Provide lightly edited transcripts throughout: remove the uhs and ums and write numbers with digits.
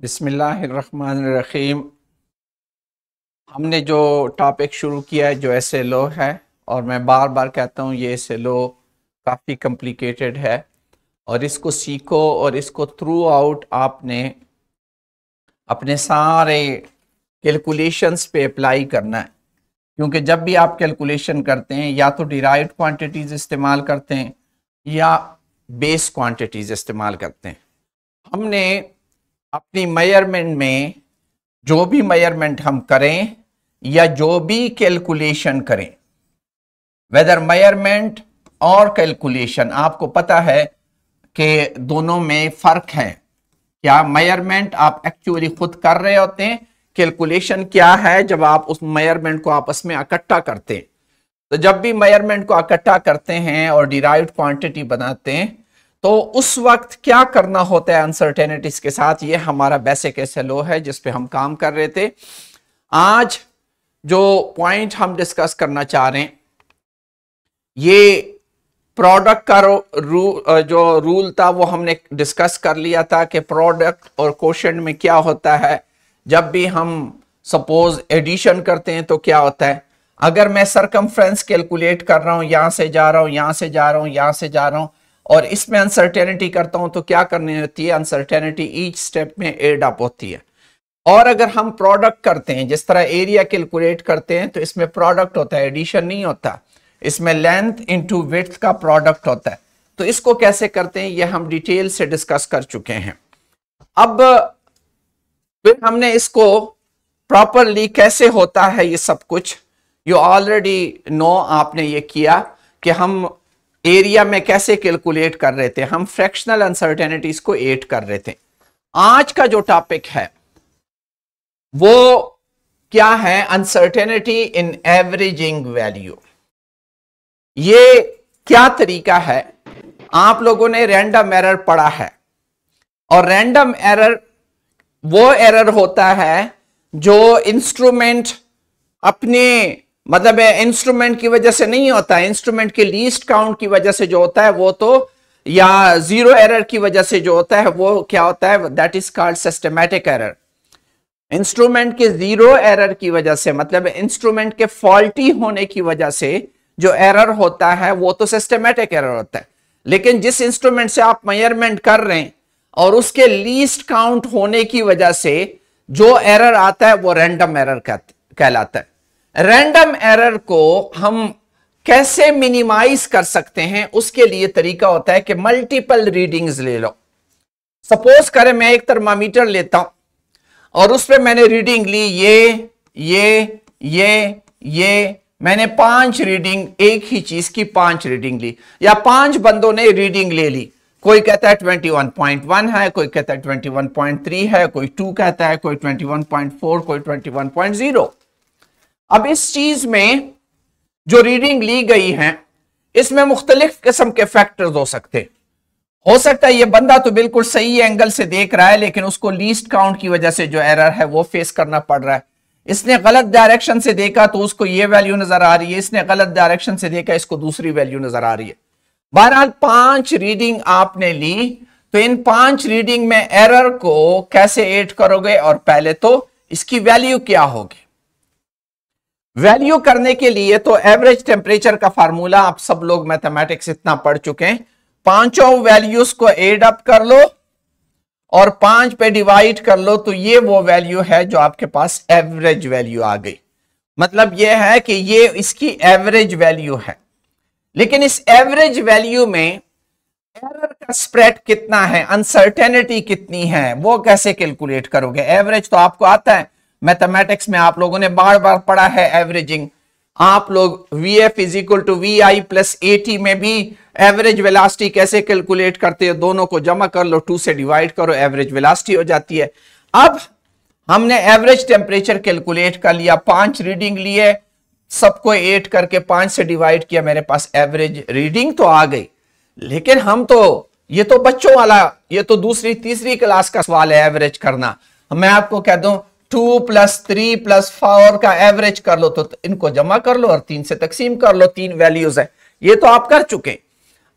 बिस्मिल्लाहिर्रहमानिर्रहीम। हमने जो टॉपिक शुरू किया है जो एसएलओ है, और मैं बार बार कहता हूँ ये एसएलओ काफ़ी कॉम्प्लिकेटेड है और इसको सीखो और इसको थ्रू आउट आपने अपने सारे कैलकुलेशंस पे अप्लाई करना है। क्योंकि जब भी आप कैलकुलेशन करते हैं या तो डिराइव्ड क्वांटिटीज़ इस्तेमाल करते हैं या बेस क्वांटिटीज़ इस्तेमाल करते हैं। हमने अपनी मेजरमेंट में जो भी मेजरमेंट हम करें या जो भी कैलकुलेशन करें, वेदर मेजरमेंट और कैलकुलेशन, आपको पता है कि दोनों में फर्क है। क्या मेजरमेंट आप एक्चुअली खुद कर रहे होते हैं, कैलकुलेशन क्या है जब आप उस मेजरमेंट को आपस में इकट्ठा करते हैं। तो जब भी मेजरमेंट को इकट्ठा करते हैं और डिराइव्ड क्वांटिटी बनाते हैं तो उस वक्त क्या करना होता है अनसर्टेनिटीज के साथ। ये हमारा बेसिक एसएलओ है जिस पे हम काम कर रहे थे। आज जो पॉइंट हम डिस्कस करना चाह रहे हैं, ये प्रोडक्ट का जो रूल था वो हमने डिस्कस कर लिया था कि प्रोडक्ट और कोशेंट में क्या होता है। जब भी हम सपोज एडिशन करते हैं तो क्या होता है, अगर मैं सरकमफ्रेंस कैलकुलेट कर रहा हूं, यहां से जा रहा हूं, यहां से जा रहा हूं, यहां से जा रहा हूं, और इसमें अनसर्टेनिटी करता हूं तो क्या करनी होती है, अनसर्टेनिटी ईच स्टेप में एड अप होती है। और अगर हम प्रोडक्ट करते हैं, जिस तरह एरिया कैलकुलेट करते हैं, तो इसमें प्रोडक्ट होता है, एडिशन नहीं होता, इसमें लेंथ इंटू विड्थ का प्रोडक्ट होता है। तो इसको कैसे करते हैं ये हम डिटेल से डिस्कस कर चुके हैं। अब फिर हमने इसको प्रॉपरली कैसे होता है ये सब कुछ, यू ऑलरेडी नो, आपने ये किया कि हम एरिया में कैसे कैलकुलेट कर रहे थे, हम फ्रैक्शनल अनसर्टेनिटीज को ऐड कर रहे थे। आज का जो टॉपिक है वो क्या है, अनसर्टेनिटी इन एवरेजिंग वैल्यू। ये क्या तरीका है, आप लोगों ने रैंडम एरर पढ़ा है, और रैंडम एरर वो एरर होता है जो इंस्ट्रूमेंट अपने मतलब इंस्ट्रूमेंट की वजह से नहीं होता है, इंस्ट्रूमेंट के लीस्ट काउंट की वजह से जो होता है वो तो, या जीरो एरर की वजह से जो होता है वो क्या होता है, that is called systematic error. Instrument के जीरो एरर की वजह से, मतलब इंस्ट्रूमेंट के फॉल्टी होने की वजह से जो एरर होता है वो तो सिस्टमैटिक एरर होता है। लेकिन जिस इंस्ट्रूमेंट से आप मेजरमेंट कर रहे हैं और उसके लीस्ट काउंट होने की वजह से जो एरर आता है वो रैंडम एरर कहलाता है। रैंडम एरर को हम कैसे मिनिमाइज कर सकते हैं, उसके लिए तरीका होता है कि मल्टीपल रीडिंग्स ले लो। सपोज करें मैं एक थर्मामीटर लेता हूं और उस पर मैंने रीडिंग ली, ये मैंने 5 रीडिंग, एक ही चीज की 5 रीडिंग ली, या 5 बंदों ने रीडिंग ले ली। कोई कहता है 21.1 है, कोई कहता है 21.3 है, कोई 2 कहता है, कोई 21.4, कोई 21.0। अब इस चीज में जो रीडिंग ली गई है इसमें मुख्तलिफ किस्म के फैक्टर्स हो सकते हैं। हो सकता है ये बंदा तो बिल्कुल सही एंगल से देख रहा है लेकिन उसको लीस्ट काउंट की वजह से जो एरर है वो फेस करना पड़ रहा है। इसने गलत डायरेक्शन से देखा तो उसको ये वैल्यू नजर आ रही है, इसने गलत डायरेक्शन से देखा इसको दूसरी वैल्यू नजर आ रही है। बहरहाल 5 रीडिंग आपने ली, तो इन 5 रीडिंग में एरर को कैसे ऐड करोगे, और पहले तो इसकी वैल्यू क्या होगी। वैल्यू करने के लिए तो एवरेज टेम्परेचर का फार्मूला आप सब लोग मैथमेटिक्स इतना पढ़ चुके हैं, पांचों वैल्यूज को एड अप कर लो और 5 पे डिवाइड कर लो, तो ये वो वैल्यू है जो आपके पास एवरेज वैल्यू आ गई। मतलब ये है कि ये इसकी एवरेज वैल्यू है। लेकिन इस एवरेज वैल्यू में एरर का स्प्रेड कितना है, अनसर्टेनिटी कितनी है, वो कैसे कैलकुलेट करोगे। एवरेज तो आपको आता है, मैथमेटिक्स में आप लोगों ने बार बार पढ़ा है एवरेजिंग। आप लोग VF equal to VI plus AT में भी एवरेज वेलोसिटी कैसे कैलकुलेट करते हो, दोनों को जमा कर लो, 2 से डिवाइड करो, एवरेज वेलोसिटी हो जाती है। अब हमने एवरेज टेम्परेचर कैलकुलेट कर लिया, 5 रीडिंग लिए, सबको 8 करके 5 से डिवाइड किया, मेरे पास एवरेज रीडिंग तो आ गई। लेकिन हम तो, ये तो बच्चों वाला, ये तो दूसरी तीसरी क्लास का सवाल है एवरेज करना। मैं आपको कह दूं 2 + 3 + 4 का एवरेज कर लो, तो इनको जमा कर लो और 3 से तकसीम कर लो, 3 वैल्यूज है, ये तो आप कर चुके।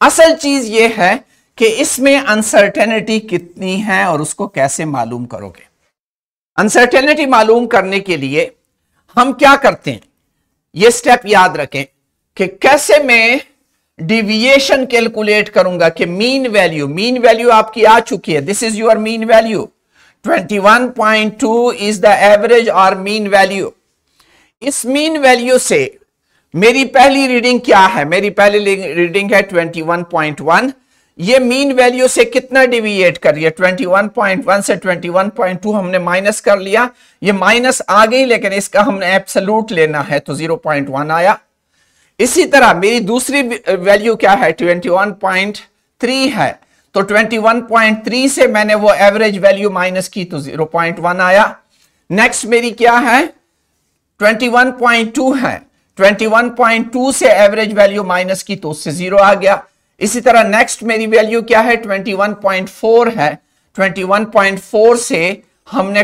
असल चीज ये है कि इसमें अनसर्टेनिटी कितनी है और उसको कैसे मालूम करोगे। अनसर्टेनिटी मालूम करने के लिए हम क्या करते हैं, ये स्टेप याद रखें कि कैसे मैं डिविएशन कैलकुलेट करूंगा कि मीन वैल्यू आपकी आ चुकी है, this is your mean value 21.2 is the average और मीन वैल्यू। इस मीन वैल्यू से मेरी पहली रीडिंग क्या है, मेरी पहली रीडिंग है 21.1। ये मीन वैल्यू से कितना डिविएट कर रही है, 21.1 से 21.2 हमने माइनस कर लिया, ये माइनस आ गई लेकिन इसका हमने एब्सोल्यूट लेना है तो 0.1 आया। इसी तरह मेरी दूसरी वैल्यू क्या है, 21.3 है, तो 21.3 से मैंने वो एवरेज वैल्यू माइनस की तो 0.1 आया। नेक्स्ट मेरी क्या है, 21.2 है, 21.2 से एवरेज वैल्यू माइनस की तो उससे 0 आ गया। इसी तरह नेक्स्ट मेरी वैल्यू क्या है, 21.4 है, 21.4 से हमने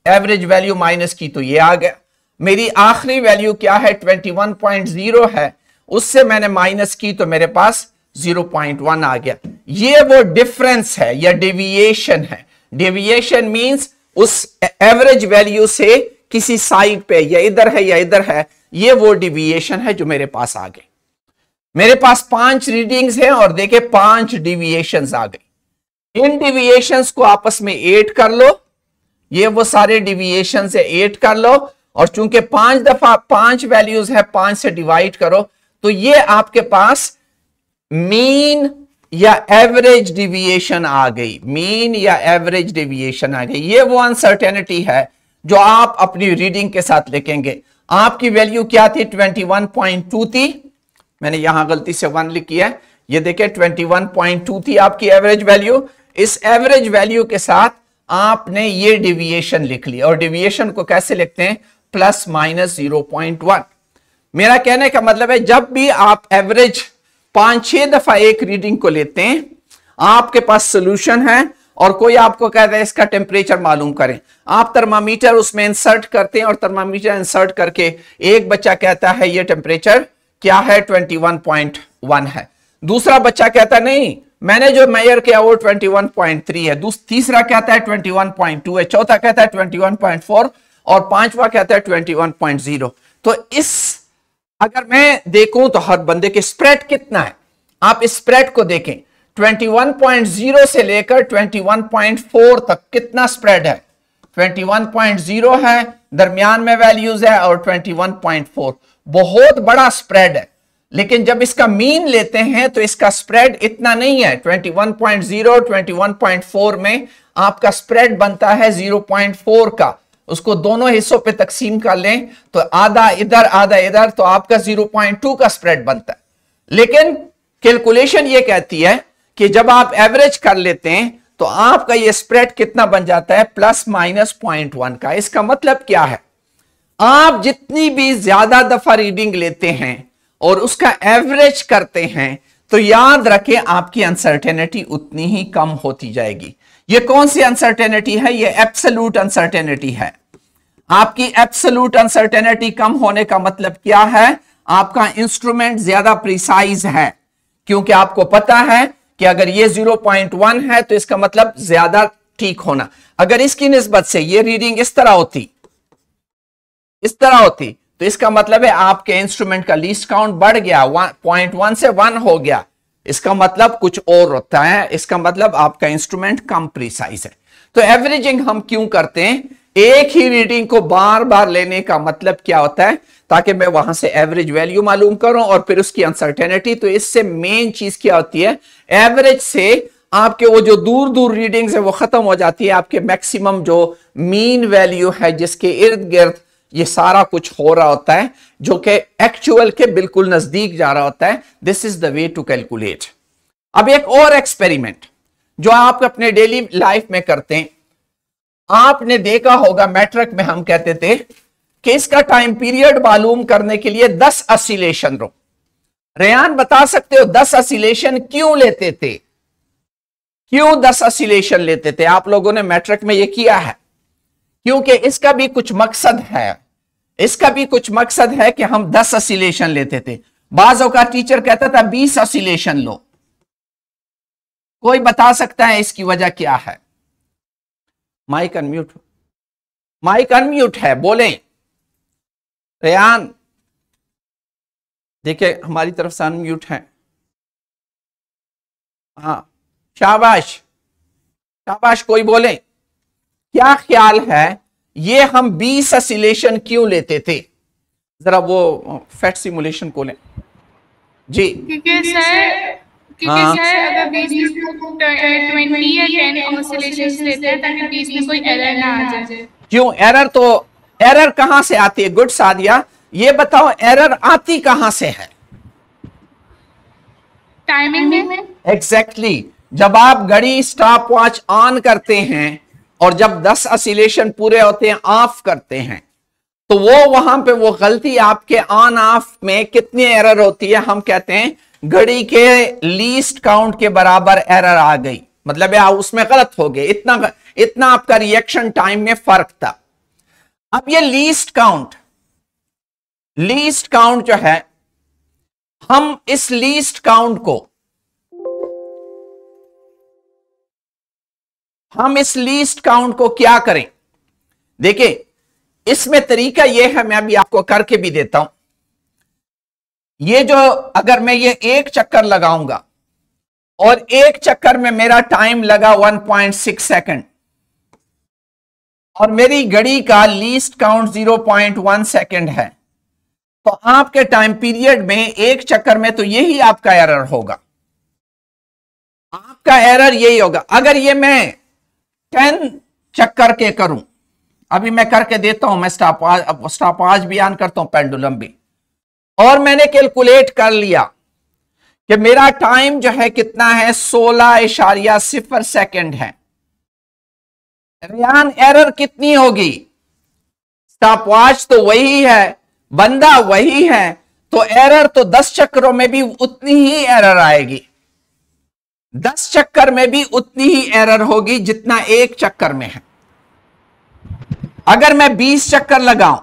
एवरेज वैल्यू माइनस की तो ये आ गया। मेरी आखिरी वैल्यू क्या है, 21.0 है, उससे मैंने माइनस की तो मेरे पास 0.1 आ गया। ये वो डिफरेंस है या डेविएशन है। डेविएशन मींस उस एवरेज वैल्यू से किसी साइड पे या इधर है या इधर है, ये वो डिविएशन है जो मेरे पास आ गए। मेरे पास 5 रीडिंग्स हैं और देखे 5 डिविएशंस आ गई। इन डिविएशंस को आपस में ऐड कर लो, ये वो सारे डिविएशन से ऐड कर लो, और चूंकि 5 दफा 5 वैल्यूज है, 5 से डिवाइड करो तो ये आपके पास मीन या एवरेज डिविएशन आ गई, मीन या एवरेज डिविएशन आ गई। ये वो अनसर्टेनिटी है जो आप अपनी रीडिंग के साथ लिखेंगे। आपकी वैल्यू क्या थी, 21.2 थी, मैंने यहां गलती से 1 लिखी है, ये देखिए 21.2 थी आपकी एवरेज वैल्यू। इस एवरेज वैल्यू के साथ आपने ये डिविएशन लिख लिया, और डिविएशन को कैसे लिखते हैं, प्लस माइनस 0.1। मेरा कहने का मतलब है जब भी आप एवरेज 5-6 दफा एक रीडिंग को लेते हैं, आपके पास सोल्यूशन है और कोई आपको कहता है इसका टेम्परेचर मालूम करें, आप थर्मामीटर उसमें इंसर्ट करते हैं और थर्मामीटर इंसर्ट करके एक बच्चा कहता है ये टेम्परेचर क्या है, 21.1 है, दूसरा बच्चा कहता नहीं मैंने जो मेजर किया वो 21.3 है, तीसरा कहता है 21.2 है, चौथा कहता है 21.4 और पांचवा कहता है 21.0। तो इस अगर मैं देखूं तो हर बंदे के स्प्रेड कितना है, आप इस स्प्रेड को देखें, 21.0 से लेकर 21.4 तक कितना स्प्रेड है, 21.0 है, दरमियान में वैल्यूज है, और 21.4 बहुत बड़ा स्प्रेड है। लेकिन जब इसका मीन लेते हैं तो इसका स्प्रेड इतना नहीं है, 21.0 21.4 में आपका स्प्रेड बनता है 0.4 का, उसको दोनों हिस्सों पे तकसीम कर लें तो आधा इधर आधा इधर, तो आपका 0.2 का स्प्रेड बनता है। लेकिन कैलकुलेशन ये कहती है कि जब आप एवरेज कर लेते हैं तो आपका ये स्प्रेड कितना बन जाता है, प्लस माइनस 0.1 का। इसका मतलब क्या है, आप जितनी भी ज्यादा दफा रीडिंग लेते हैं और उसका एवरेज करते हैं तो याद रखें आपकी अनसर्टेनिटी उतनी ही कम होती जाएगी। ये कौन सी अनसर्टेनिटी है, ये एब्सोल्यूट अनसर्टेनिटी है। आपकी एब्सोल्यूट अनसर्टेनिटी कम होने का मतलब क्या है, आपका इंस्ट्रूमेंट ज्यादा प्रिसाइज है, क्योंकि आपको पता है कि अगर ये 0.1 है तो इसका मतलब ज्यादा ठीक होना। अगर इसकी निस्बत से ये रीडिंग इस तरह होती तो इसका मतलब है आपके इंस्ट्रूमेंट का लीस्ट काउंट बढ़ गया, 0.1 से 1 हो गया, इसका मतलब कुछ और होता है, इसका मतलब आपका इंस्ट्रूमेंट कम प्रिसाइज है। तो एवरेजिंग हम क्यों करते हैं, एक ही रीडिंग को बार बार लेने का मतलब क्या होता है, ताकि मैं वहां से एवरेज वैल्यू मालूम करूं और फिर उसकी अनसर्टेनिटी। तो इससे मेन चीज क्या होती है, एवरेज से आपके वो जो दूर दूर रीडिंग्स है वो खत्म हो जाती है, आपके मैक्सिमम जो मीन वैल्यू है जिसके इर्द गिर्द ये सारा कुछ हो रहा होता है, जो कि एक्चुअल के बिल्कुल नजदीक जा रहा होता है। This is the way to calculate. अब एक और एक्सपेरिमेंट जो आप अपने डेली लाइफ में करते हैं, आपने देखा होगा मैट्रिक में हम कहते थे कि इसका टाइम पीरियड मालूम करने के लिए 10 ऑसिलेशन लो। रेयान बता सकते हो 10 ऑसिलेशन क्यों लेते थे, क्यों 10 ऑसिलेशन लेते थे? आप लोगों ने मैट्रिक में ये किया है, क्योंकि इसका भी कुछ मकसद है, इसका भी कुछ मकसद है कि हम 10 ऑसिलेशन लेते थे। बाज़ों का टीचर कहता था 20 ऑसिलेशन लो। कोई बता सकता है इसकी वजह क्या है? Mic unmute. माइक अनम्यूट है, बोलें। रेयान देखिए हमारी तरफ से अनम्यूट है। हाँ, शाबाश शाबाश, कोई बोले। क्या ख्याल है ये हम 20 ऑसिलेशन क्यों लेते थे? जरा वो फैट सिमुलेशन खोलें जी। क्योंकि सर अगर 20 20 या 10 ऑसिलेशंस लेते हैं ताकि बीच में कोई एरर ना आ जाए। क्यों एरर? तो एरर कहां से आती है? गुड सादिया, ये बताओ एरर आती कहां से है? टाइमिंग में। एग्जैक्टली जब आप घड़ी स्टॉप वॉच ऑन करते हैं और जब 10 ऑसिलेशन पूरे होते हैं ऑफ करते हैं, तो वो वहां पे वो गलती आपके ऑन ऑफ में कितनी एरर होती है? हम कहते हैं घड़ी के लीस्ट काउंट के बराबर एरर आ गई, मतलब आप उसमें गलत हो गए, इतना आपका रिएक्शन टाइम में फर्क था। अब ये लीस्ट काउंट जो है, हम इस लीस्ट काउंट को क्या करें? देखिए इसमें तरीका यह है, मैं अभी आपको करके भी देता हूं। ये जो अगर मैं ये एक चक्कर लगाऊंगा और एक चक्कर में मेरा टाइम लगा 1.6 सेकंड और मेरी घड़ी का लीस्ट काउंट 0.1 सेकंड है, तो आपके टाइम पीरियड में एक चक्कर में तो यही आपका एरर होगा। आपका एरर यही होगा। अगर ये मैं 10 चक्कर के करूं, अभी मैं करके देता हूं, मैं स्टॉपवॉच भी ऑन करता हूं, पेंडुलम भी, और मैंने कैलकुलेट कर लिया कि मेरा टाइम जो है कितना है, 16.0 सेकंड है। रेयान एरर कितनी होगी? स्टॉपवॉच तो वही है, बंदा वही है, तो एरर तो 10 चक्करों में भी उतनी ही एरर आएगी। 10 चक्कर में भी उतनी ही एरर होगी जितना एक चक्कर में है। अगर मैं 20 चक्कर लगाऊं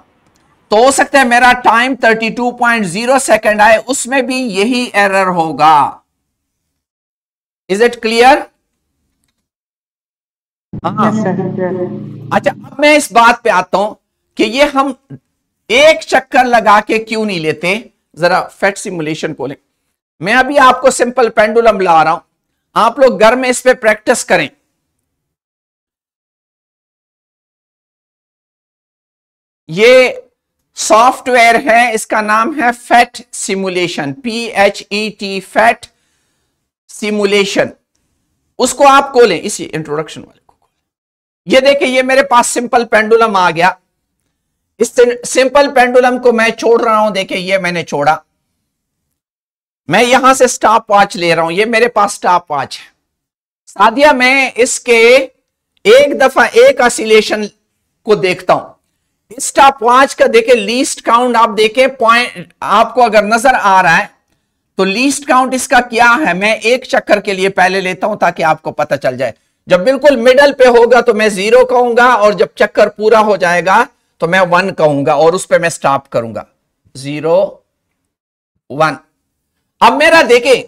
तो हो सकता है मेरा टाइम 32.0 सेकंड आए, उसमें भी यही एरर होगा। Is it clear? अच्छा, अब मैं इस बात पे आता हूं कि ये हम एक चक्कर लगा के क्यों नहीं लेते। जरा फैट सिमुलेशन खोलें। मैं अभी आपको सिंपल पेंडुलम ला रहा हूं, आप लोग घर में इस पे प्रैक्टिस करें। ये सॉफ्टवेयर है, इसका नाम है fat simulation, PHET, fat simulation. उसको आप खोलें, इसी इंट्रोडक्शन वाले को खोलें। ये देखिए, ये मेरे पास सिंपल पेंडुलम आ गया। इस सिंपल पेंडुलम को मैं छोड़ रहा हूं। देखिए ये मैंने छोड़ा, मैं यहां से स्टॉप वॉच ले रहा हूं, ये मेरे पास स्टॉप वॉच है। सादिया मैं इसके एक दफा एक ऑसिलेशन को देखता हूं। स्टॉप वॉच का देखें लीस्ट काउंट, आप देखें पॉइंट आपको अगर नजर आ रहा है तो लीस्ट काउंट इसका क्या है। मैं एक चक्कर के लिए पहले लेता हूं ताकि आपको पता चल जाए। जब बिल्कुल मिडल पे होगा तो मैं 0 कहूंगा, और जब चक्कर पूरा हो जाएगा तो मैं 1 कहूंगा, और उस पर मैं स्टॉप करूंगा। 0 1। अब मेरा देखें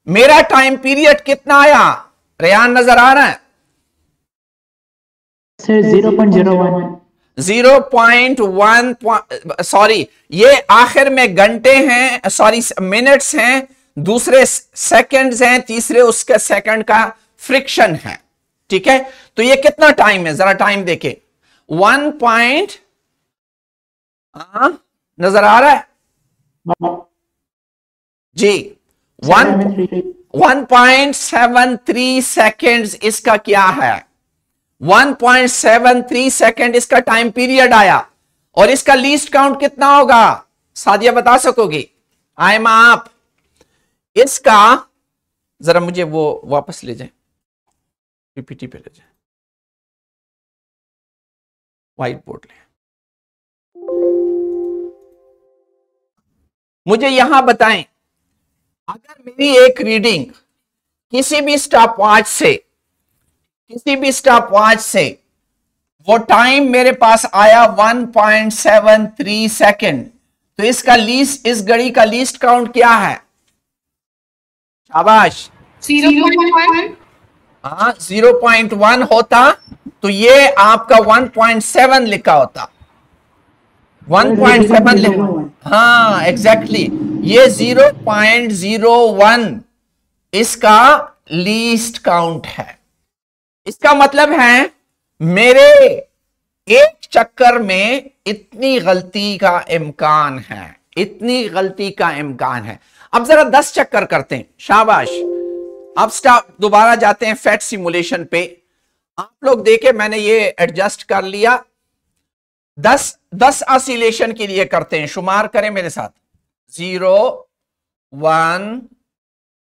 मेरा टाइम पीरियड कितना आया? रेयान नजर आ रहा है? सर 0.01। 0.1, सॉरी ये आखिर में घंटे हैं, सॉरी मिनट्स हैं, दूसरे सेकंड्स हैं, तीसरे उसके सेकंड का फ्रिक्शन है। ठीक है, तो ये कितना टाइम है? जरा टाइम देखें। 1 पॉइंट, नजर आ रहा है जी? 1.73 सेकेंड्स इसका क्या है? 1.73 सेकेंड इसका टाइम पीरियड आया, और इसका लीस्ट काउंट कितना होगा? सादिया बता सकोगी? आयमा आप इसका जरा मुझे वो वापस ले जाए, पीपीटी पे ले जाए, व्हाइट बोर्ड ले। मुझे यहां बताएं, अगर मेरी एक रीडिंग किसी भी स्टॉपवॉच से वो टाइम मेरे पास आया 1.73 सेकेंड, तो इसका लीस्ट, इस घड़ी का लीस्ट काउंट क्या है? शाबाश। 0.1। हाँ 0.1 होता तो ये आपका 1.7 लिखा होता, 1.7 लिखा, हाँ एग्जैक्टली, ये 0.01 इसका लीस्ट काउंट है। इसका मतलब है मेरे एक चक्कर में इतनी गलती का इम्कान है, इतनी गलती का इम्कान है। अब जरा 10 चक्कर करते हैं, शाबाश। अब स्टार्ट दोबारा जाते हैं फैट सिमुलेशन पे। आप लोग देखें, मैंने ये एडजस्ट कर लिया। 10 ऑसिलेशन के लिए करते हैं, शुमार करें मेरे साथ। 0 1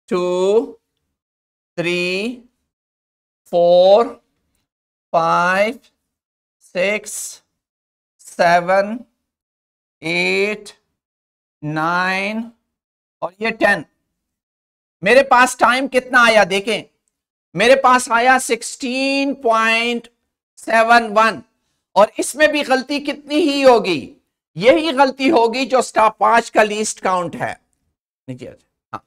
2 3 4 5 6 7 8 9 और ये 10। मेरे पास टाइम कितना आया देखें, मेरे पास आया 16.71 और इसमें भी गलती कितनी ही होगी, यही गलती होगी जो स्टेप 5 का लीस्ट काउंट है। हाँ,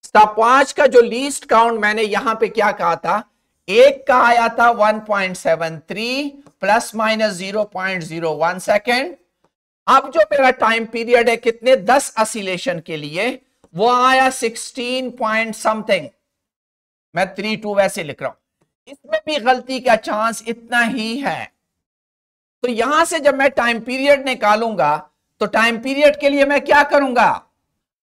स्टेप 5 का जो लीस्ट काउंट मैंने यहां पे क्या कहा था, एक का आया था 1.73 प्लस माइनस 0.01 सेकेंड। अब जो मेरा टाइम पीरियड है कितने, 10 ऑसिलेशन के लिए, वो आया 16 पॉइंट समथिंग। मैं 32 वैसे लिख रहा हूं, इसमें भी गलती का चांस इतना ही है। तो यहां से जब मैं टाइम पीरियड निकालूंगा तो टाइम पीरियड के लिए मैं क्या करूंगा,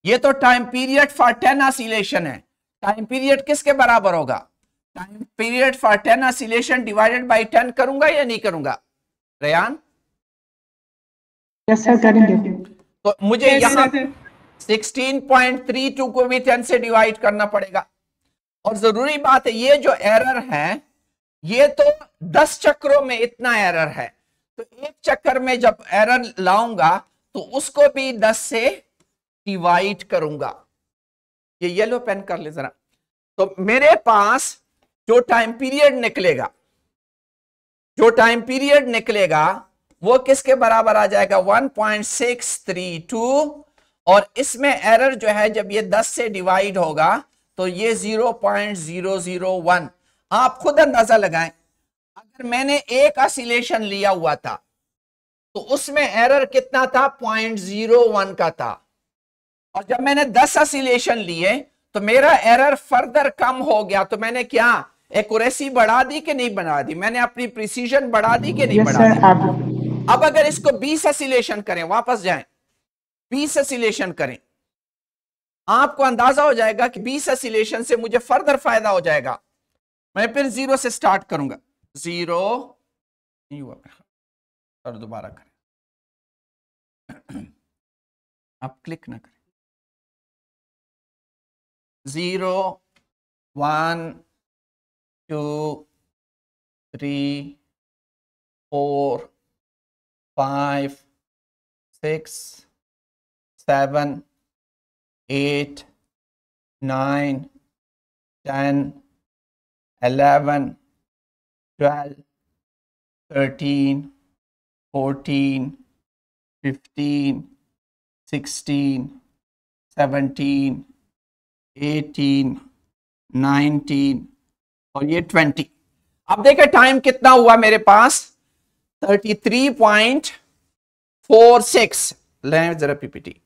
ये तो टाइम पीरियड फॉर 10 ऑसिलेशन है, टाइम पीरियड किसके बराबर होगा, time period for 10 oscillation divided by 10 करूंगा या नहीं करूंगा रेयान? यस सर करेंगे। तो मुझे यहां 16.32 को भी 10 से डिवाइड करना पड़ेगा। और जरूरी बात है, ये जो एरर है ये तो 10 चक्रों में इतना एरर है, तो एक चक्कर में जब एरर लाऊंगा तो उसको भी 10 से डिवाइड करूंगा। ये येलो पेन कर ले जरा। तो मेरे पास जो टाइम पीरियड निकलेगा, जो टाइम पीरियड निकलेगा वो किसके बराबर आ जाएगा, 1.632। और इसमें एरर जो है जब ये 10 से डिवाइड होगा तो ये 0.001। आप खुद अंदाजा लगाएं, अगर मैंने एक ऑसिलेशन लिया हुआ था तो उसमें एरर कितना था, 0.01 का था। और जब मैंने 10 ऑसिलेशन लिए तो मेरा एरर फर्दर कम हो गया। तो मैंने क्या एक्यूरेसी बढ़ा दी कि नहीं बढ़ा दी, मैंने अपनी प्रिसीजन बढ़ा दी कि नहीं बढ़ा दी। अब अगर इसको 20 ऑसिलेशन करें, वापस जाएं 20 ऑसिलेशन करें, आपको अंदाजा हो जाएगा कि 20 ऑसिलेशन से मुझे फर्दर फायदा हो जाएगा। मैं फिर 0 से स्टार्ट करूंगा, 0 नहीं हुआ, और दोबारा करें, आप क्लिक ना करें, 0 1 2 3 4 5 6 7 8 9 10 11 12 13 14 15 16 17 18 19 और ये 20। अब देखिए टाइम कितना हुआ मेरे पास, 33.46। लें जरा पीपीटी,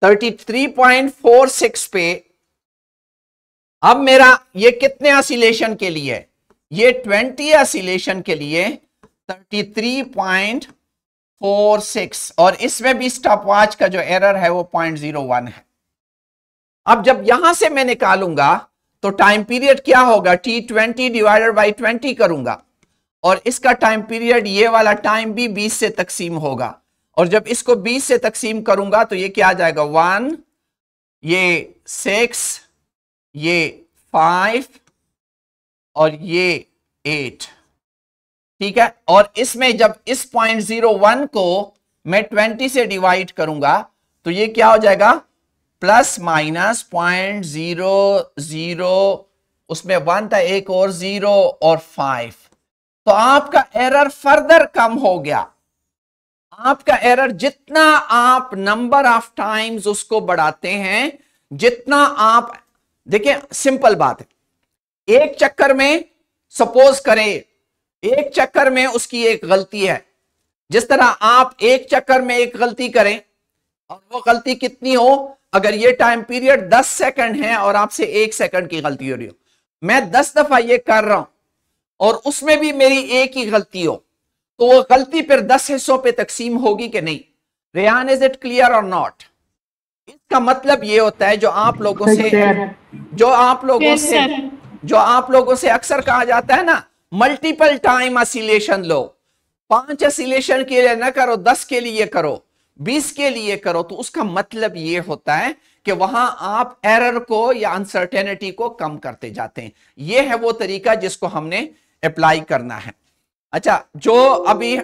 33.46 पे। अब मेरा ये कितने ऑसिलेशन के लिए, ये 20 ऑसिलेशन के लिए 33.46, और इसमें भी स्टॉपवॉच का जो एरर है वो 0.01 है। अब जब यहां से मैं निकालूंगा तो टाइम पीरियड क्या होगा, T20 डिवाइडेड बाई 20 करूंगा, और इसका टाइम पीरियड ये वाला टाइम भी 20 से तकसीम होगा। और जब इसको 20 से तकसीम करूंगा तो ये क्या आ जाएगा, 1, ये 6, ये 5 और ये 8। ठीक है, और इसमें जब इस 0.01 को मैं 20 से डिवाइड करूंगा तो ये क्या हो जाएगा, प्लस माइनस 0.00, उसमें 1 था, एक और 0 और 5। तो आपका एरर फर्दर कम हो गया। आपका एरर जितना आप नंबर ऑफ टाइम्स उसको बढ़ाते हैं, जितना आप, देखिए सिंपल बात है, एक चक्कर में सपोज करें एक चक्कर में उसकी एक गलती है। जिस तरह आप एक चक्कर में एक गलती करें और वो गलती कितनी हो, अगर ये टाइम पीरियड 10 सेकंड है और आपसे 1 सेकंड की गलती हो रही हो, मैं 10 दफा ये कर रहा हूं और उसमें भी मेरी एक ही गलती हो, तो वो गलती फिर 10 हिस्सों पे तकसीम होगी कि नहीं? रेहान, इज इट क्लियर और नॉट? इसका मतलब ये होता है जो आप लोगों से जो आप लोगों यस से सर। जो आप लोगों से अक्सर कहा जाता है ना, मल्टीपल टाइम असिलेशन लो। 5 असिलेशन के लिए ना करो, 10 के लिए करो, 20 के लिए करो। तो उसका मतलब ये होता है कि वहां आप एरर को या अनसर्टेनिटी को कम करते जाते हैं। ये है वो तरीका जिसको हमने अप्लाई करना है। अच्छा, जो अभी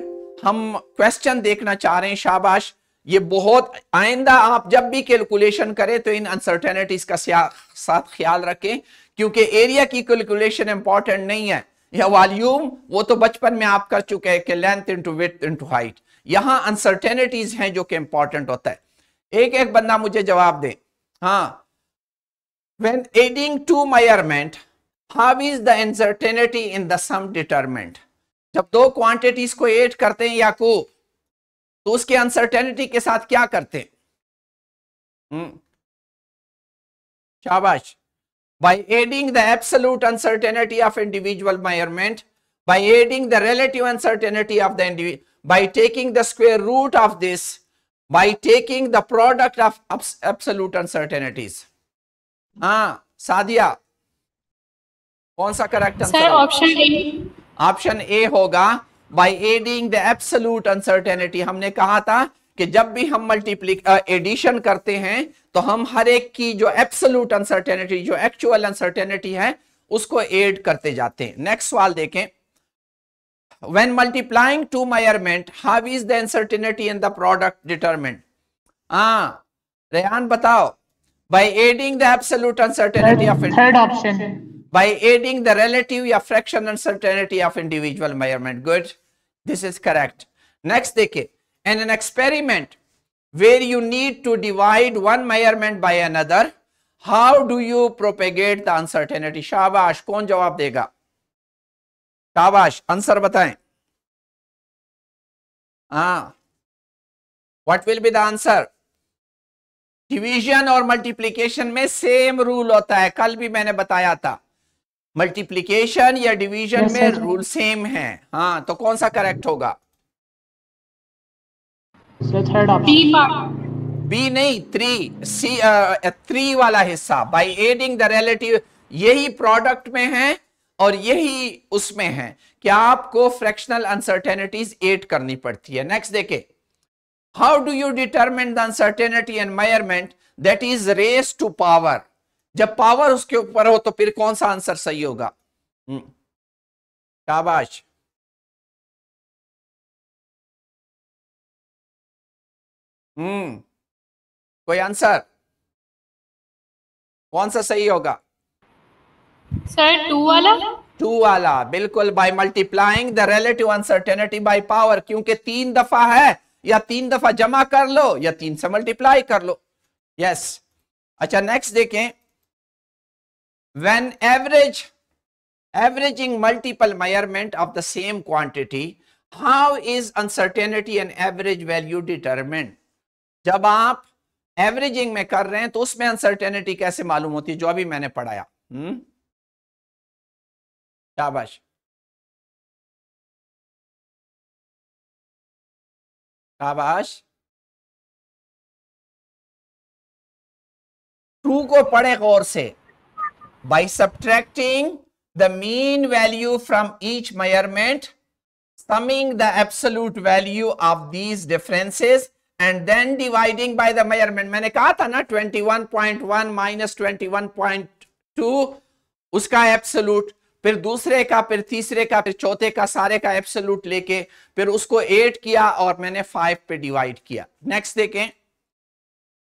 हम क्वेश्चन देखना चाह रहे हैं, शाबाश, ये बहुत, आइंदा आप जब भी कैलकुलेशन करें तो इन अनसर्टेनिटीज का साथ ख्याल रखें, क्योंकि एरिया की कैलकुलेशन इंपॉर्टेंट नहीं है, या वॉल्यूम वो तो बचपन में आप कर चुके हैं कि length into width into height. यहां अनसर्टेनिटीज हैं जो कि इंपॉर्टेंट होता है। एक एक बंदा मुझे जवाब दे। हाँ, when adding two measurement, how is the uncertainty in the sum determined? जब दो क्वांटिटीज को ऐड करते हैं याकूब, तो उसके अनसर्टेनिटी के साथ क्या करते हैं? शाबाश। By adding the absolute uncertainty of individual measurement, by adding the relative uncertainty of the individual, by taking the square root of this, by taking the product of absolute uncertainties. हाँ सादिया, कौन सा correct answer sir होगा? Option A. Option A होगा, bye adding the absolute uncertainty. हमने कहा था कि जब भी हम एडिशन करते हैं तो हम हर एक की जो एब्सोल्यूट अनसर्टेनिटी, जो एक्चुअल अनसर्टेनिटी है, उसको ऐड करते जाते हैं। नेक्स्ट सवाल देखें। When multiplying two measurement, how is the uncertainty in the product determined? हाँ रेहान बताओ। By adding the absolute uncertainty of third option. by adding the relative या fraction uncertainty of individual measurement. Good, this is correct. Next देखिए, in an experiment where you need to divide one measurement by another, how do you propagate the uncertainty? शाबाश, कौन जवाब देगा? शाबाश, answer बताएं। हाँ, what will be the answer? Division और multiplication में सेम रूल होता है, कल भी मैंने बताया था। मल्टीप्लीकेशन या डिवीजन में रूल सेम है। हाँ, तो कौन सा करेक्ट होगा? Third option. बी नहीं, थ्री वाला हिस्सा। बाय एडिंग द रिलेटिव, यही प्रोडक्ट में है और यही उसमें है कि आपको फ्रैक्शनल अनसर्टेनिटीज ऐड करनी पड़ती है। नेक्स्ट देखे, how do you determine the uncertainty and measurement that is raise to power? जब पावर उसके ऊपर हो तो फिर कौन सा आंसर सही होगा? शाबाश। कोई आंसर? कौन सा सही होगा? सर टू वाला। टू वाला, बिल्कुल। By multiplying the relative uncertainty by power, क्योंकि 3 दफा है, या 3 दफा जमा कर लो या 3 से मल्टीप्लाई कर लो। यस। अच्छा, नेक्स्ट देखें। When averaging multiple measurement of the same quantity, how is uncertainty and average value determined? जब आप एवरेजिंग में कर रहे हैं तो उसमें अनसर्टेनिटी कैसे मालूम होती है, जो अभी मैंने पढ़ाया। शाबाश। शाबाश। ट्रू को पढ़े गौर से। By subtracting the mean value from each measurement, summing the absolute value of these differences and then dividing by the measurement. मैंने कहा था ना 21.1 minus 21.2 उसका एब्सोल्यूट, फिर दूसरे का, फिर तीसरे का, फिर चौथे का, सारे का एब्सोल्यूट लेके फिर उसको 8 किया और मैंने 5 पे डिवाइड किया। नेक्स्ट देखें।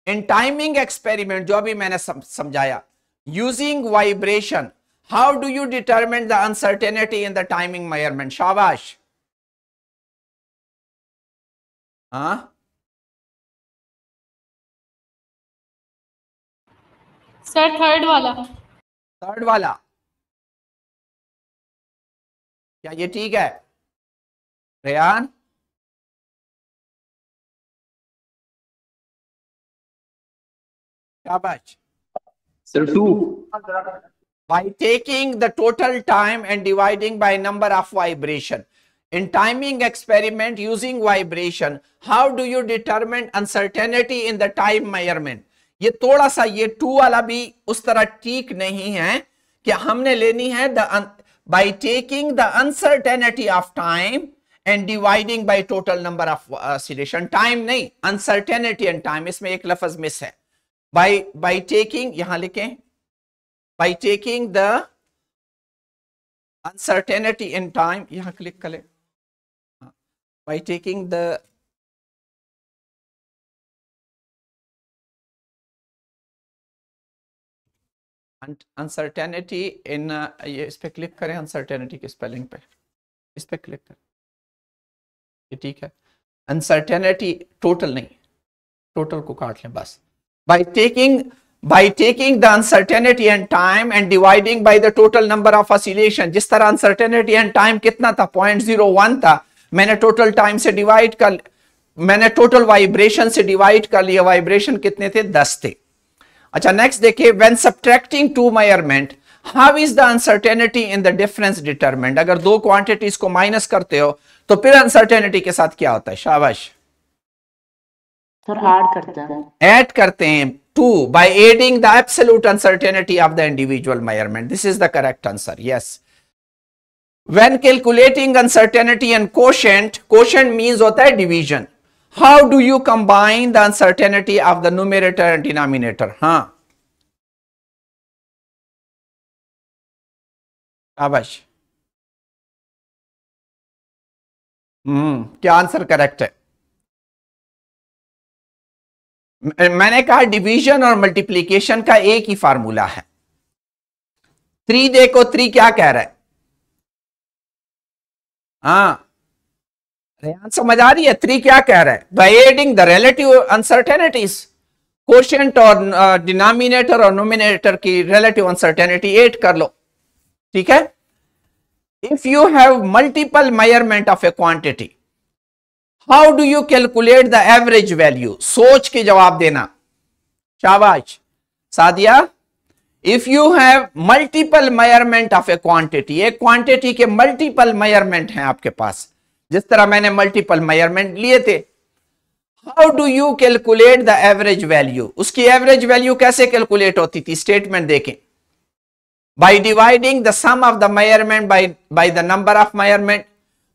इन टाइमिंग एक्सपेरिमेंट, जो अभी मैंने समझाया, using vibration, how do you determine the uncertainty in the timing measurement? शाबाश। हाँ, सर थर्ड वाला। थर्ड वाला। क्या ये ठीक है रेयान? शाबाश। Sir, 2. By taking the total time and dividing by number of vibration. In timing experiment using vibration, how do you determine uncertainty in the time measurement? ये थोड़ा सा ये 2 वाला भी उस तरह ठीक नहीं है कि हमने लेनी है by taking the uncertainty of time and dividing by total number of oscillation. time नहीं, uncertainty and time, इसमें एक लफ्ज मिस है। by taking, यहां लिखें, by taking the uncertainty in time, यहां क्लिक करें, by taking the uncertainty in ये इस पे क्लिक करें, uncertainty के स्पेलिंग पे इस पे क्लिक करें, ये ठीक है। uncertainty टोटल नहीं, टोटल को काट लें बस। by taking the uncertainty and time and dividing by the total number of oscillation, जिस तरह uncertainty and time कितना था 0.01 था, मैंने टोटल टाइम से डिवाइड कर, मैंने टोटल वाइब्रेशन से डिवाइड कर लिया, वाइब्रेशन कितने थे 10 थे। अच्छा नेक्स्ट देखिए, when subtracting to measurement how is the uncertainty in the difference determined? अगर दो क्वांटिटीज को माइनस करते हो तो फिर अनसर्टेनिटी के साथ क्या होता है? शाबाश सर, ऐड करते हैं, ऐड करते हैं to by adding the absolute uncertainty of the individual measurement. This is the correct answer, yes. When calculating uncertainty and quotient, quotient means होता है division. How do you combine the uncertainty of the numerator and denominator? हाँ शाबाश, क्या answer correct है? मैंने कहा division और multiplication का एक ही फार्मूला है। 3 देखो, 3 क्या कह रहा है? हाँ रेयान समझ आ रही है? 3 क्या कह रहा है? Bye adding the relative uncertainties, quotient और डिनोमिनेटर और नोमिनेटर की रिलेटिव अनसर्टेनिटी 8 कर लो, ठीक है। If you have multiple measurement of A quantity how do you calculate the average value? सोच के जवाब देना, शाबाश Sadia. If you have multiple measurement of a quantity, एक क्वांटिटी के मल्टीपल मेजरमेंट हैं आपके पास, जिस तरह मैंने मल्टीपल मेजरमेंट लिए थे, how do you calculate the average value? उसकी एवरेज वैल्यू कैसे कैलकुलेट होती थी? स्टेटमेंट देखें, by dividing the sum of the measurement by the number of measurement,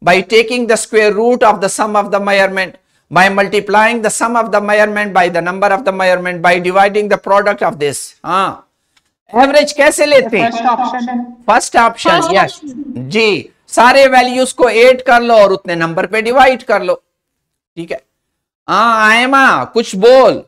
by taking the square root of the sum of the measurement, by multiplying the sum of the measurement by the number of the measurement, by dividing the product of this. हाँ, average कैसे लेते हैं? First option, yes जी। सारे values को add कर लो और उतने number पे डिवाइड कर लो, ठीक है। हाँ आयमा कुछ बोल।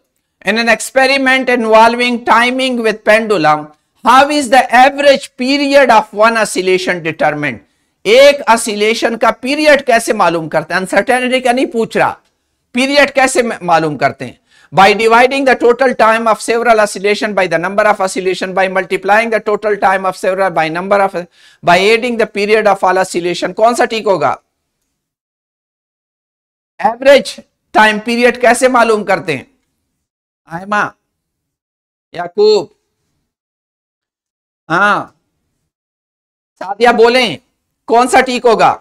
In an experiment involving timing with pendulum how is the average period of one oscillation determined? एक ऑसिलेशन का पीरियड कैसे मालूम करते हैं? अनसर्टेनिटी का नहीं पूछ रहा, पीरियड कैसे मालूम करते हैं? By dividing the total time of several oscillation by the number of oscillation, by multiplying the total time of several by number of, by adding the period of all oscillation. कौन सा ठीक होगा? Average time period कैसे मालूम करते हैं? आयमा, याकूब, हाँ सादिया बोलें, कौन सा ठीक होगा?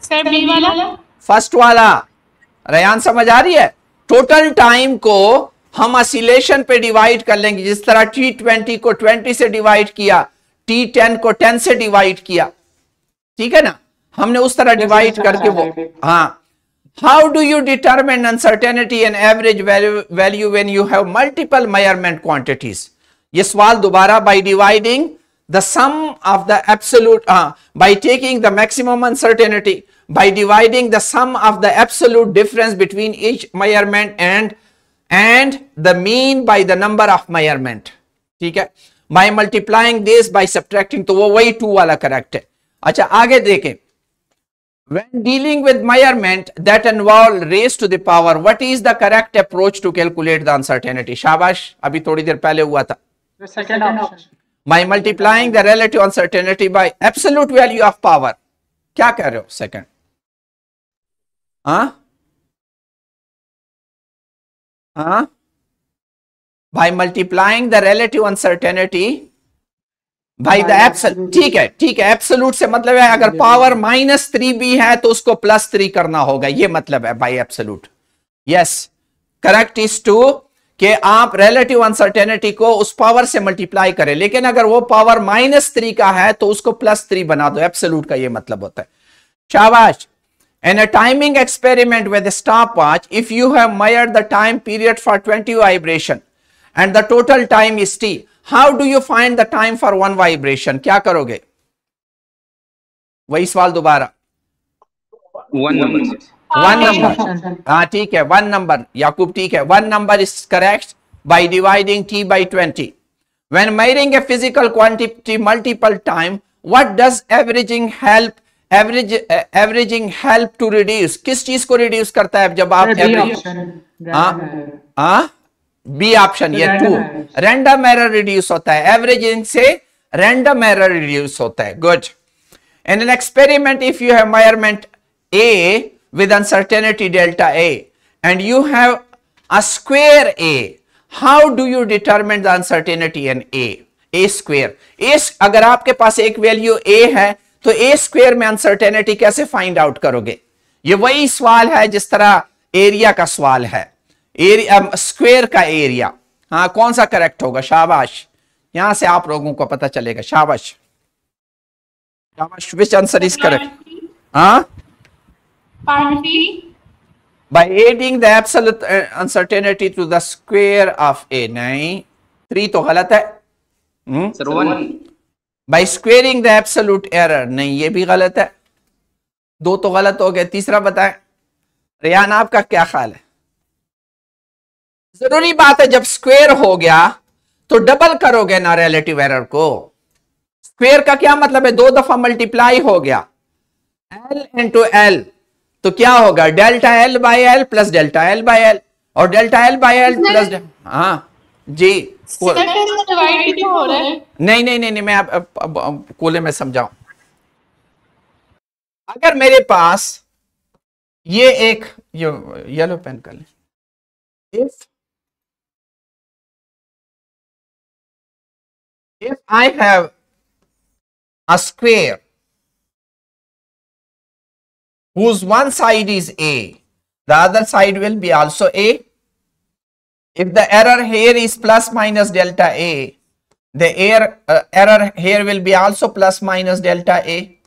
सर बी वाला, फर्स्ट वाला। रेयान समझ आ रही है? टोटल टाइम को हम ऑसिलेशन पे डिवाइड कर लेंगे, जिस तरह T20 को 20 से डिवाइड किया, T10 को 10 से डिवाइड किया, ठीक है ना, हमने उस तरह डिवाइड करके वो। हाँ, how do you determine uncertainty and average value when you have multiple measurement quantities? ये सवाल दोबारा, by dividing the sum of the absolute, by taking the maximum uncertainty, by dividing the sum of the absolute difference between each measurement and the mean by the number of measurement, ठीक है, by multiplying this by subtracting, तो वो वही 2 वाला correct है। अच्छा आगे देखें, when dealing with measurement that involve raised to the power, what is the correct approach to calculate the uncertainty? शाबाश, अभी थोड़ी देर पहले हुआ था। Second option, by multiplying the relative uncertainty by absolute value of power, क्या कह रहे हो सेकंड? हाँ हाँ भाई, मल्टीप्लाइंग द रिलेटिव अनसर्टेनिटी भाई द एब्सोल्यूट, ठीक है एब्सोल्यूट से मतलब है अगर पावर -3 भी है तो उसको +3 करना होगा, ये मतलब है भाई absolute. Yes, correct is two कि आप रिलेटिव अनसर्टेनिटी को उस पावर से मल्टीप्लाई करें, लेकिन अगर वो पावर -3 का है तो उसको +3 बना दो, एब्सोल्यूट का ये मतलब होता है। शाबाश। In a timing experiment with a stopwatch, if you have measured the time period for 20 vibration and the total time is t, how do you find the time for one vibration? क्या करोगे? वही सवाल दोबारा। One number, हाँ ठीक है, 1 number याकूब, ठीक है 1 number is correct by dividing t by 20. When measuring a physical quantity multiple time, what does averaging help to reduce? किस चीज को रिड्यूस करता है जब आप बी ऑप्शन, ये 2 रैंडम एरर रिड्यूस होता है, एवरेजिंग से रैंडम एरर रिड्यूस होता है। Good. In an experiment if you have measurement A with uncertainty delta A and you have a square A, how do you determine the uncertainty in A square? अगर आपके पास एक value ए है तो ए square में uncertainty कैसे find out करोगे? ये वही सवाल है जिस तरह एरिया का सवाल है, एरिया स्क्वायर का एरिया। हाँ, कौन सा करेक्ट होगा? शाबाश, यहां से आप लोगों को पता चलेगा। शाबाश शाबाश, विच आंसर इज करेक्ट? हाँ, by adding the absolute uncertainty to the square of A. नहीं, 3 तो गलत है। By squaring the absolute error, नहीं ये भी गलत है, 2 तो गलत हो गए। तीसरा बताएं रियान, आपका क्या ख्याल है? जरूरी बात है जब स्क्वेयर हो गया तो डबल करोगे ना रिलेटिव एरर को। स्क्वेयर का क्या मतलब है? 2 दफा मल्टीप्लाई हो गया, L इंटू एल, तो क्या होगा? Delta L by L plus delta L by L, और delta L by L plus, हाँ जी नहीं, मैं आप कोले में समझाऊं। अगर मेरे पास ये एक येलो पेन कर ले, if I have a square whose one side is A, the other side will be also A. If the error here is plus minus delta A, the error here will be also plus minus delta A.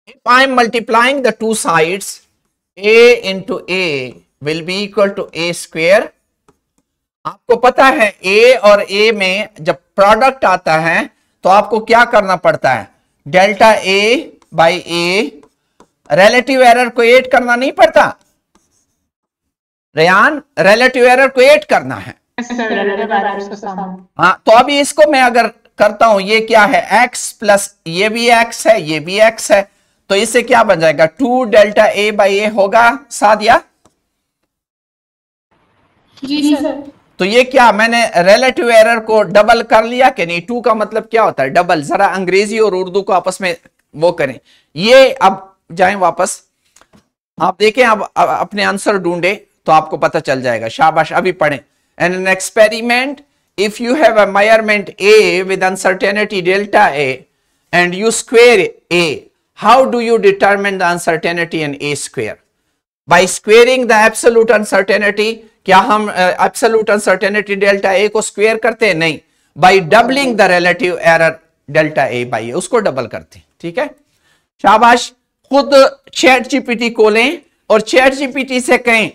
If I am multiplying the two sides, A into A will be equal to A square. आपको पता है A और A में जब product आता है तो आपको क्या करना पड़ता है? Delta A by A, relative error को ऐड करना नहीं पड़ता रेयान, रिलेटिव एरर को ऐड करना है। हाँ, तो अभी इसको मैं अगर करता हूं, ये क्या है? x प्लस ये भी x है, ये भी x है, तो इससे क्या बन जाएगा? 2 डेल्टा A बाई A होगा सादिया जी सर। तो ये क्या मैंने रिलेटिव एरर को डबल कर लिया कि नहीं? 2 का मतलब क्या होता है? डबल। जरा अंग्रेजी और उर्दू को आपस में वो करें। ये अब जाएं वापस, आप देखें, अब अपने आंसर ढूंढे तो आपको पता चल जाएगा। शाबाश, अभी पढ़ें। And an experiment if you have a measurement A with uncertainty delta A and you square A, how do you determine the uncertainty in A square? By squaring the absolute uncertainty. क्या हम absolute uncertainty delta A को square करते हैं? नहीं, by doubling the relative error delta A by A, उसको double करते हैं। ठीक है, शाबाश। खुद चैट जीपीटी को लें और चैट जीपीटी से कहें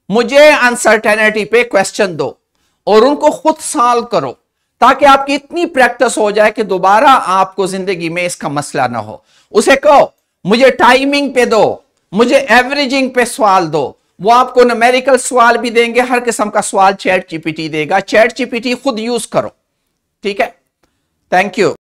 मुझे अनसर्टेनिटी पे क्वेश्चन दो और उनको खुद सॉल्व करो, ताकि आपकी इतनी प्रैक्टिस हो जाए कि दोबारा आपको जिंदगी में इसका मसला ना हो। उसे कहो मुझे टाइमिंग पे दो, मुझे एवरेजिंग पे सवाल दो, वो आपको न्यूमेरिकल सवाल भी देंगे, हर किस्म का सवाल चैट जीपीटी देगा। चैट जीपीटी खुद यूज करो। ठीक है, थैंक यू।